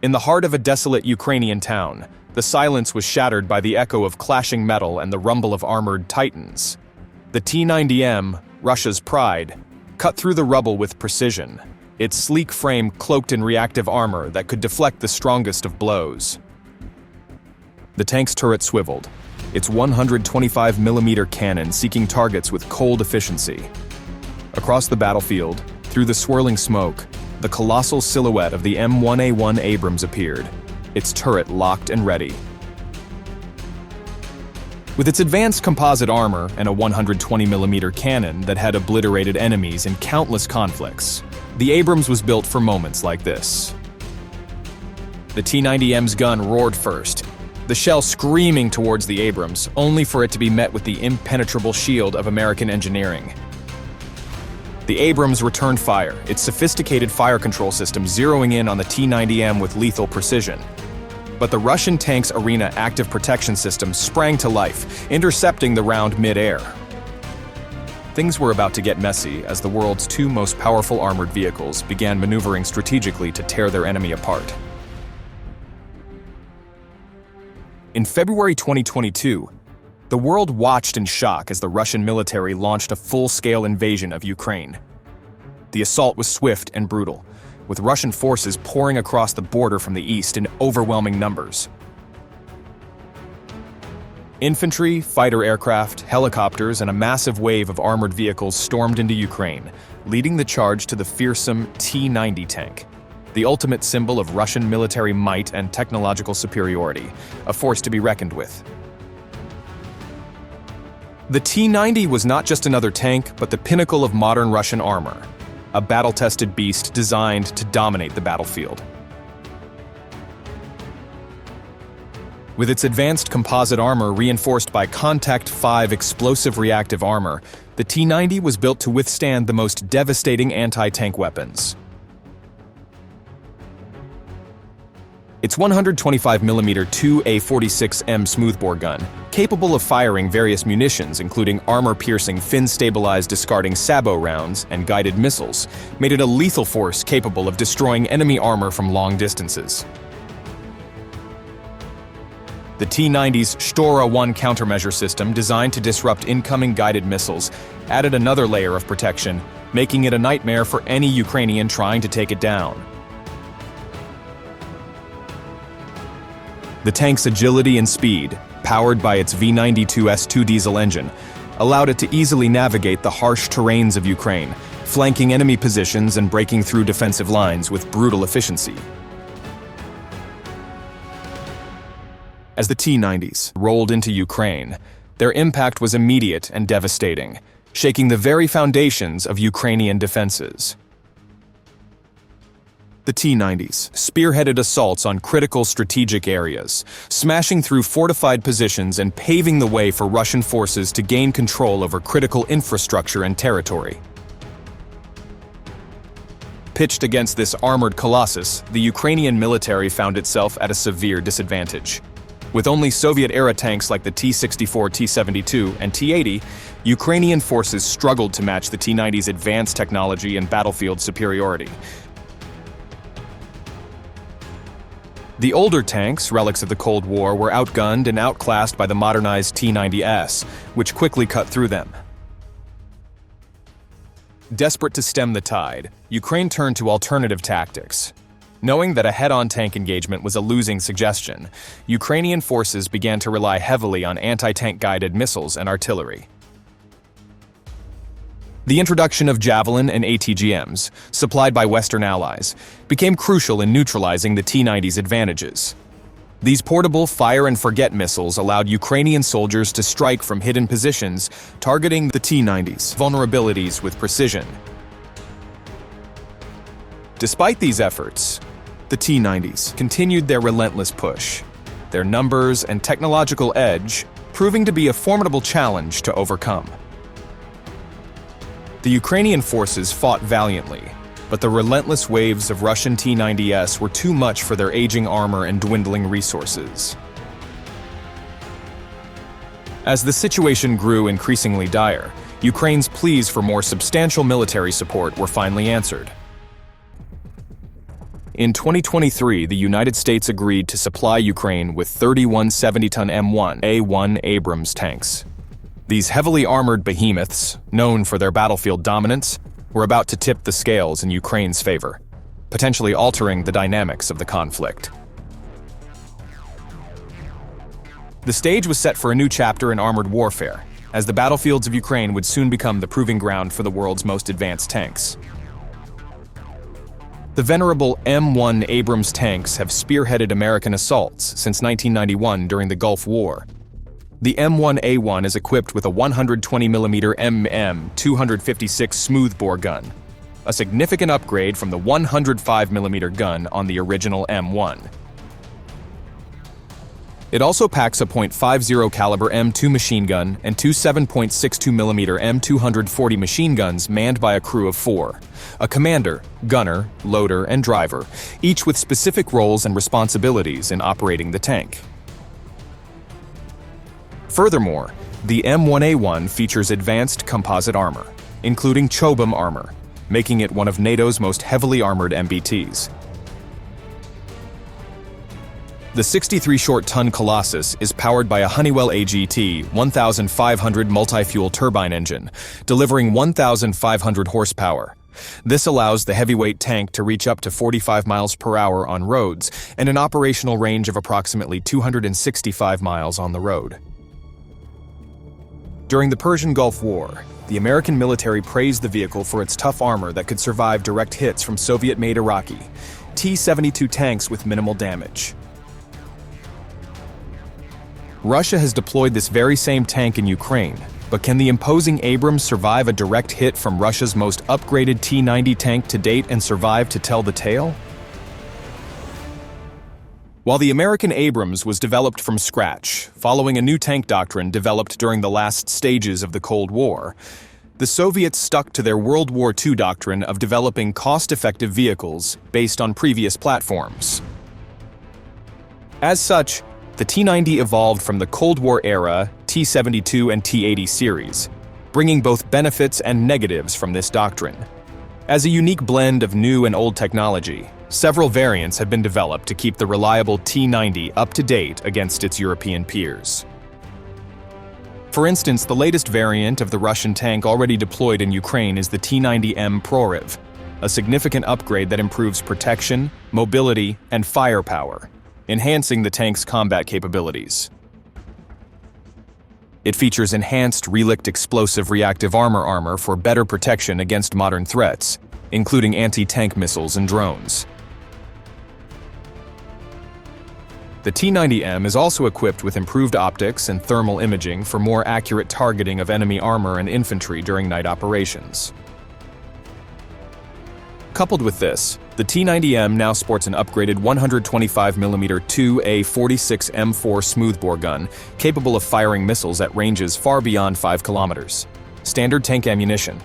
In the heart of a desolate Ukrainian town, the silence was shattered by the echo of clashing metal and the rumble of armored titans. The T-90M, Russia's pride, cut through the rubble with precision, its sleek frame cloaked in reactive armor that could deflect the strongest of blows. The tank's turret swiveled, its 125mm cannon seeking targets with cold efficiency. Across the battlefield, through the swirling smoke, the colossal silhouette of the M1A1 Abrams appeared, its turret locked and ready. With its advanced composite armor and a 120mm cannon that had obliterated enemies in countless conflicts, the Abrams was built for moments like this. The T-90M's gun roared first, the shell screaming towards the Abrams, only for it to be met with the impenetrable shield of American engineering. The Abrams returned fire, its sophisticated fire control system zeroing in on the T-90M with lethal precision. But the Russian tank's arena active protection system sprang to life, intercepting the round mid-air. Things were about to get messy as the world's two most powerful armored vehicles began maneuvering strategically to tear their enemy apart. In February 2022, the world watched in shock as the Russian military launched a full-scale invasion of Ukraine. The assault was swift and brutal, with Russian forces pouring across the border from the east in overwhelming numbers. Infantry, fighter aircraft, helicopters, and a massive wave of armored vehicles stormed into Ukraine, leading the charge to the fearsome T-90 tank, the ultimate symbol of Russian military might and technological superiority, a force to be reckoned with. The T-90 was not just another tank, but the pinnacle of modern Russian armor, a battle-tested beast designed to dominate the battlefield. With its advanced composite armor reinforced by Contact 5 explosive reactive armor, the T-90 was built to withstand the most devastating anti-tank weapons. Its 125mm 2A46M smoothbore gun, capable of firing various munitions including armor-piercing fin-stabilized discarding sabot rounds and guided missiles, made it a lethal force capable of destroying enemy armor from long distances. The T-90's Shtora-1 countermeasure system, designed to disrupt incoming guided missiles, added another layer of protection, making it a nightmare for any Ukrainian trying to take it down. The tank's agility and speed, powered by its V92S2 diesel engine, allowed it to easily navigate the harsh terrains of Ukraine, flanking enemy positions and breaking through defensive lines with brutal efficiency. As the T-90s rolled into Ukraine, their impact was immediate and devastating, shaking the very foundations of Ukrainian defenses. The T-90s spearheaded assaults on critical strategic areas, smashing through fortified positions and paving the way for Russian forces to gain control over critical infrastructure and territory. Pitched against this armored colossus, the Ukrainian military found itself at a severe disadvantage. With only Soviet-era tanks like the T-64, T-72, and T-80, Ukrainian forces struggled to match the T-90's advanced technology and battlefield superiority. The older tanks, relics of the Cold War, were outgunned and outclassed by the modernized T-90S, which quickly cut through them. Desperate to stem the tide, Ukraine turned to alternative tactics. Knowing that a head-on tank engagement was a losing suggestion, Ukrainian forces began to rely heavily on anti-tank guided missiles and artillery. The introduction of Javelin and ATGMs, supplied by Western allies, became crucial in neutralizing the T-90's advantages. These portable fire-and-forget missiles allowed Ukrainian soldiers to strike from hidden positions, targeting the T-90's vulnerabilities with precision. Despite these efforts, the T-90s continued their relentless push, their numbers and technological edge proving to be a formidable challenge to overcome. The Ukrainian forces fought valiantly, but the relentless waves of Russian T-90S were too much for their aging armor and dwindling resources. As the situation grew increasingly dire, Ukraine's pleas for more substantial military support were finally answered. In 2023, the United States agreed to supply Ukraine with 31 70-ton M1A1 Abrams tanks. These heavily armored behemoths, known for their battlefield dominance, were about to tip the scales in Ukraine's favor, potentially altering the dynamics of the conflict. The stage was set for a new chapter in armored warfare, as the battlefields of Ukraine would soon become the proving ground for the world's most advanced tanks. The venerable M1 Abrams tanks have spearheaded American assaults since 1991 during the Gulf War. The M1A1 is equipped with a 120mm M256 smoothbore gun, a significant upgrade from the 105mm gun on the original M1. It also packs a .50 caliber M2 machine gun and two 7.62mm M240 machine guns manned by a crew of 4, a commander, gunner, loader, and driver, each with specific roles and responsibilities in operating the tank. Furthermore, the M1A1 features advanced composite armor, including Showdown armor, making it one of NATO's most heavily armored MBTs. The 63 short-ton Colossus is powered by a Honeywell AGT 1500 multi-fuel turbine engine, delivering 1,500 horsepower. This allows the heavyweight tank to reach up to 45 miles per hour on roads and an operational range of approximately 265 miles on the road. During the Persian Gulf War, the American military praised the vehicle for its tough armor that could survive direct hits from Soviet-made Iraqi T-72 tanks with minimal damage. Russia has deployed this very same tank in Ukraine, but can the imposing Abrams survive a direct hit from Russia's most upgraded T-90 tank to date and survive to tell the tale? While the American Abrams was developed from scratch, following a new tank doctrine developed during the last stages of the Cold War, the Soviets stuck to their World War II doctrine of developing cost-effective vehicles based on previous platforms. As such, the T-90 evolved from the Cold War-era T-72 and T-80 series, bringing both benefits and negatives from this doctrine. As a unique blend of new and old technology, several variants have been developed to keep the reliable T-90 up to date against its European peers. For instance, the latest variant of the Russian tank already deployed in Ukraine is the T-90M Proryev, a significant upgrade that improves protection, mobility, and firepower, enhancing the tank's combat capabilities. It features enhanced relict explosive reactive armor for better protection against modern threats, including anti-tank missiles and drones. The T-90M is also equipped with improved optics and thermal imaging for more accurate targeting of enemy armor and infantry during night operations. Coupled with this, the T-90M now sports an upgraded 125mm 2A46 M4 smoothbore gun capable of firing missiles at ranges far beyond 5 kilometers, standard tank ammunition,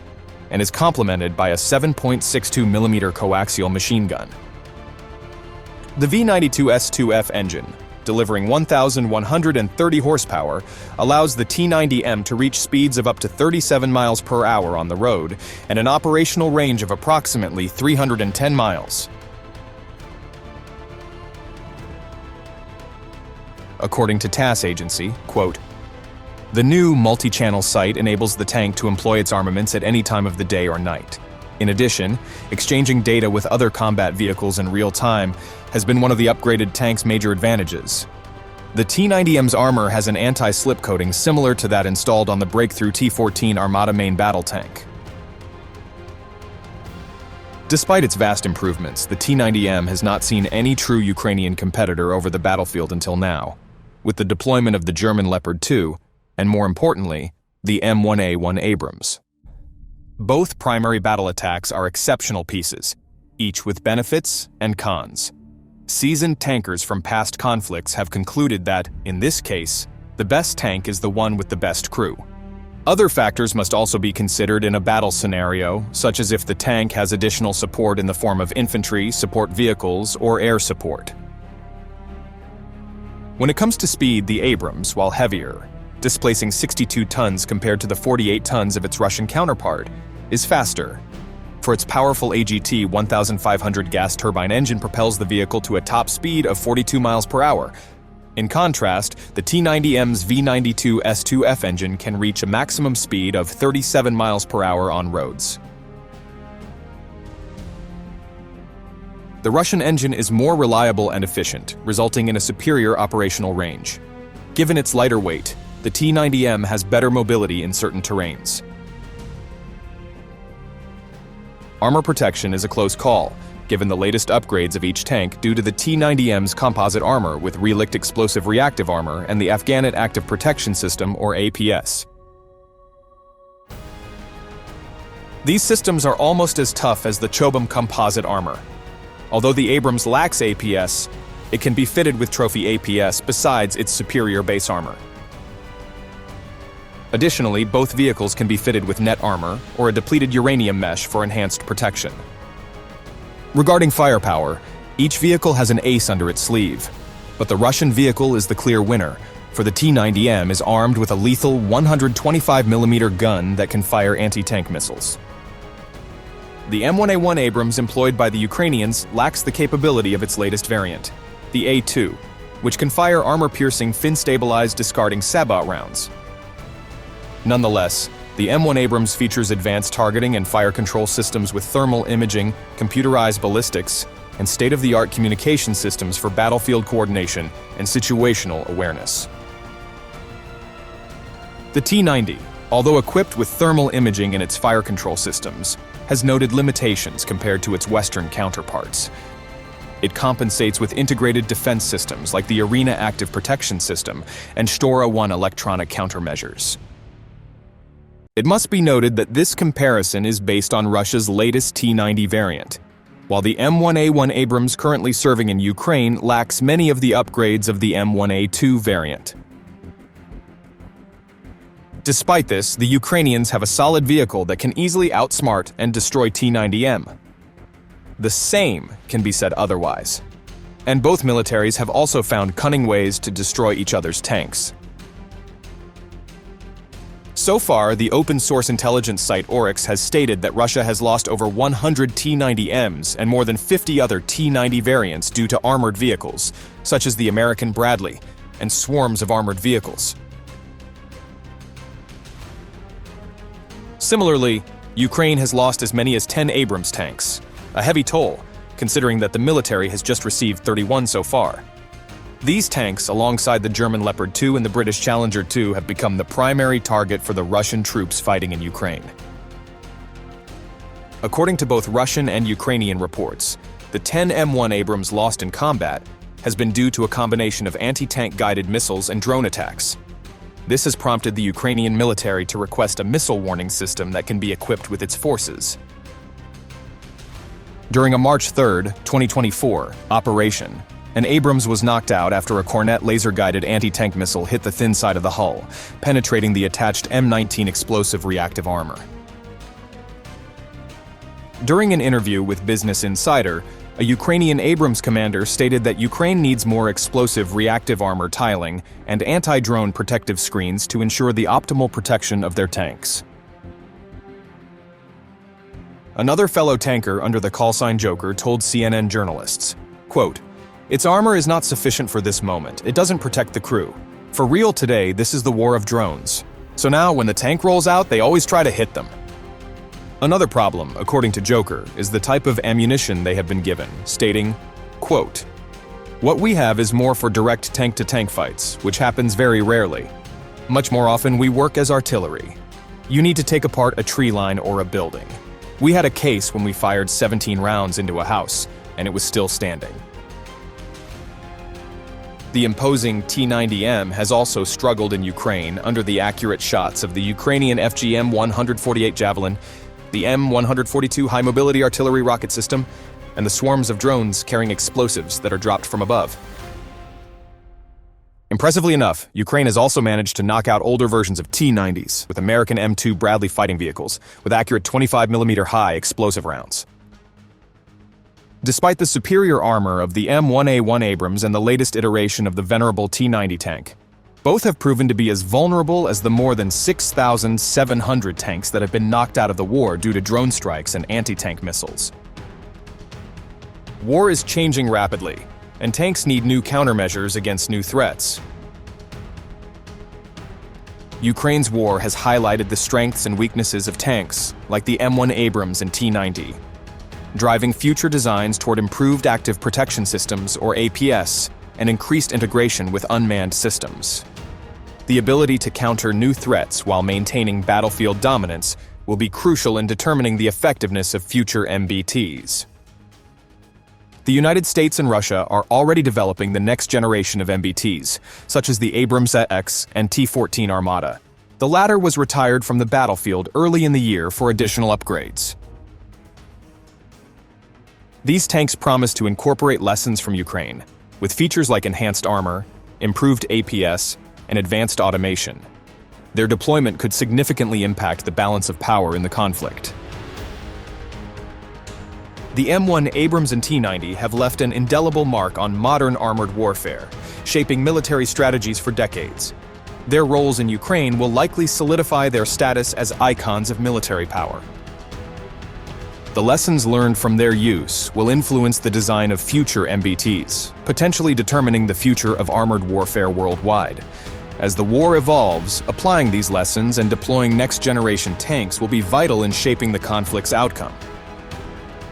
and is complemented by a 7.62mm coaxial machine gun. The V92S2F engine, delivering 1,130 horsepower, allows the T-90M to reach speeds of up to 37 miles per hour on the road and an operational range of approximately 310 miles. According to TASS agency, quote, "The new multi-channel sight enables the tank to employ its armaments at any time of the day or night. In addition, exchanging data with other combat vehicles in real time has been one of the upgraded tank's major advantages. The T-90M's armor has an anti-slip coating similar to that installed on the breakthrough T-14 Armata main battle tank." Despite its vast improvements, the T-90M has not seen any true Ukrainian competitor over the battlefield until now, with the deployment of the German Leopard 2, and more importantly, the M1A1 Abrams. Both primary battle attacks are exceptional pieces, each with benefits and cons. Seasoned tankers from past conflicts have concluded that, in this case, the best tank is the one with the best crew. Other factors must also be considered in a battle scenario, such as if the tank has additional support in the form of infantry, support vehicles, or air support. When it comes to speed, the Abrams, while heavier, displacing 62 tons compared to the 48 tons of its Russian counterpart, is faster. for its powerful AGT 1500 gas turbine engine propels the vehicle to a top speed of 42 miles per hour. In contrast, the T-90M's V92 S2F engine can reach a maximum speed of 37 miles per hour on roads. The Russian engine is more reliable and efficient, resulting in a superior operational range. Given its lighter weight, the T-90M has better mobility in certain terrains. Armor protection is a close call, given the latest upgrades of each tank due to the T-90M's composite armor with relict explosive reactive armor and the Afghanit Active Protection System, or APS. These systems are almost as tough as the Chobham composite armor. Although the Abrams lacks APS, it can be fitted with trophy APS besides its superior base armor. Additionally, both vehicles can be fitted with net armor or a depleted uranium mesh for enhanced protection. Regarding firepower, each vehicle has an ace under its sleeve, but the Russian vehicle is the clear winner, for the T-90M is armed with a lethal 125mm gun that can fire anti-tank missiles. The M1A1 Abrams employed by the Ukrainians lacks the capability of its latest variant, the A2, which can fire armor-piercing fin-stabilized discarding Sabot rounds. Nonetheless, the M1 Abrams features advanced targeting and fire control systems with thermal imaging, computerized ballistics, and state-of-the-art communication systems for battlefield coordination and situational awareness. The T-90, although equipped with thermal imaging in its fire control systems, has noted limitations compared to its Western counterparts. It compensates with integrated defense systems like the Arena Active Protection System and Shtora-1 electronic countermeasures. It must be noted that this comparison is based on Russia's latest T-90 variant, while the M1A1 Abrams currently serving in Ukraine lacks many of the upgrades of the M1A2 variant. Despite this, the Ukrainians have a solid vehicle that can easily outsmart and destroy T-90M. The same can be said otherwise, and both militaries have also found cunning ways to destroy each other's tanks. So far, the open-source intelligence site Oryx has stated that Russia has lost over 100 T-90Ms and more than 50 other T-90 variants due to armored vehicles, such as the American Bradley, and swarms of armored vehicles. Similarly, Ukraine has lost as many as 10 Abrams tanks, a heavy toll, considering that the military has just received 31 so far. These tanks, alongside the German Leopard 2 and the British Challenger 2, have become the primary target for the Russian troops fighting in Ukraine. According to both Russian and Ukrainian reports, the 10 M1 Abrams lost in combat has been due to a combination of anti-tank guided missiles and drone attacks. This has prompted the Ukrainian military to request a missile warning system that can be equipped with its forces. During a March 3, 2024, operation, an Abrams was knocked out after a Cornet laser-guided anti-tank missile hit the thin side of the hull, penetrating the attached M19 explosive reactive armor. During an interview with Business Insider, a Ukrainian Abrams commander stated that Ukraine needs more explosive reactive armor tiling and anti-drone protective screens to ensure the optimal protection of their tanks. Another fellow tanker under the call sign Joker told CNN journalists, quote, "Its armor is not sufficient for this moment. It doesn't protect the crew. For real today, this is the war of drones. So now when the tank rolls out, they always try to hit them." Another problem, according to Joker, is the type of ammunition they have been given, stating, quote, "What we have is more for direct tank-to-tank fights, which happens very rarely. Much more often we work as artillery. You need to take apart a tree line or a building. We had a case when we fired 17 rounds into a house, and it was still standing." The imposing T-90M has also struggled in Ukraine under the accurate shots of the Ukrainian FGM 148 Javelin, the M142 high-mobility artillery rocket system, and the swarms of drones carrying explosives that are dropped from above. Impressively enough, Ukraine has also managed to knock out older versions of T-90s with American M2 Bradley fighting vehicles with accurate 25mm high explosive rounds. Despite the superior armor of the M1A1 Abrams and the latest iteration of the venerable T-90 tank, Both have proven to be as vulnerable as the more than 6,700 tanks that have been knocked out of the war due to drone strikes and anti-tank missiles. War is changing rapidly, and tanks need new countermeasures against new threats. Ukraine's war has highlighted the strengths and weaknesses of tanks, like the M1 Abrams and T-90, driving future designs toward improved active protection systems, or APS, and increased integration with unmanned systems. The ability to counter new threats while maintaining battlefield dominance will be crucial in determining the effectiveness of future MBTs. The United States and Russia are already developing the next generation of MBTs, such as the Abrams X and T-14 Armata. The latter was retired from the battlefield early in the year for additional upgrades. These tanks promise to incorporate lessons from Ukraine, with features like enhanced armor, improved APS, and advanced automation. Their deployment could significantly impact the balance of power in the conflict. The M1 Abrams and T-90 have left an indelible mark on modern armored warfare, shaping military strategies for decades. Their roles in Ukraine will likely solidify their status as icons of military power. The lessons learned from their use will influence the design of future MBTs, potentially determining the future of armored warfare worldwide. As the war evolves, applying these lessons and deploying next-generation tanks will be vital in shaping the conflict's outcome.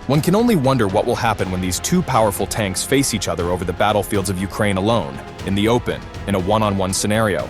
One can only wonder what will happen when these two powerful tanks face each other over the battlefields of Ukraine alone, in the open, in a one-on-one scenario.